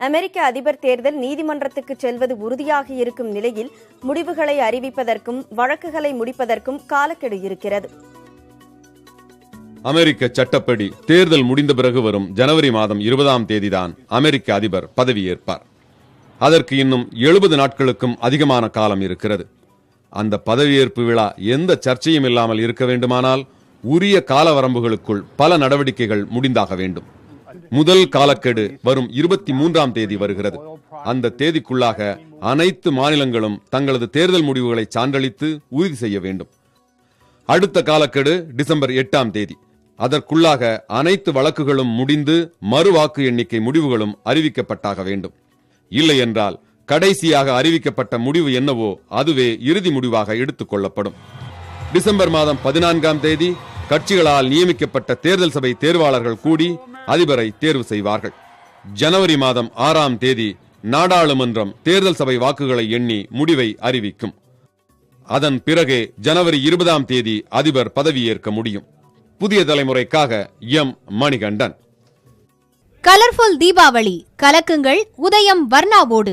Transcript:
அமெரிக்க அதிபர் தேர்தல் நீதிமன்றத்துக்கு செல்வது உறுதியாக இருக்கும் நிலையில் முடிவுகளை அறிவிப்பதற்கும் வழக்குகளை முடிப்பதற்கும் காலக்கெடு இருக்கிறது. அமெரிக்க சட்டப்படி தேர்தல் முடிந்த பிறகு வரும் ஜனவரி மாதம் 20ஆம் தேதிதான் அமெரிக்க அதிபர் பதவியேற்பார். அதற்கு இன்னும் 70 நாட்களுக்கும் அதிகமான காலம் இருக்கிறது. அந்த பதவியேற்பு விழா எந்த சர்ச்சையும் இல்லாமல் இருக்க வேண்டுமானால் உரிய கால வரம்புகளுக்குள் பல நடவடிக்கைகள் முடிந்தாக வேண்டும். முதல் காலக்கெடு வரும் 23ஆம் தேதி வருகிறது. அந்த தேதிக்குள்ளாக அனைத்து மாநிலங்களும் தங்களது தேர்தல் முடிவுகளை சான்றளித்து உறுதி செய்ய வேண்டும். அடுத்த காலக்கெடு டிசம்பர் 8ஆம் தேதி. அதற்குள்ளாக அனைத்து வழக்குகளும் முடிந்து மறு வாக்கு எண்ணிக்கை முடிவுகளும் அறிவிக்கப்பட்டாக வேண்டும். இல்லை என்றால் கடைசியாக அறிவிக்கப்பட்ட முடிவு என்னவோ அதுவே இறுதி முடிவாக எடுத்துக் கொள்ளப்படும். டிசம்பர் மாதம் 14ஆம் தேதி கட்சிகளால் நியமிக்கப்பட்ட தேர்தல் சபை தேர்வாளர்கள் கூடி அதிபரை தேர்வு செய்வார்கள். ஜனவரி மாதம் 6ஆம் தேதி நாடாளுமன்றம் தேர்தல் சபை வாக்குகளை எண்ணி முடிவை அறிவிக்கும். அதன் பிறகே ஜனவரி 20ஆம் தேதி அதிபர் பதவியேற்க முடியும். புதிய தலைமுறைக்காக எம் மணிகண்டன். கலர்ஃபுல் தீபாவளி கலக்குங்கள் உதயம் வர்ணாவோடு.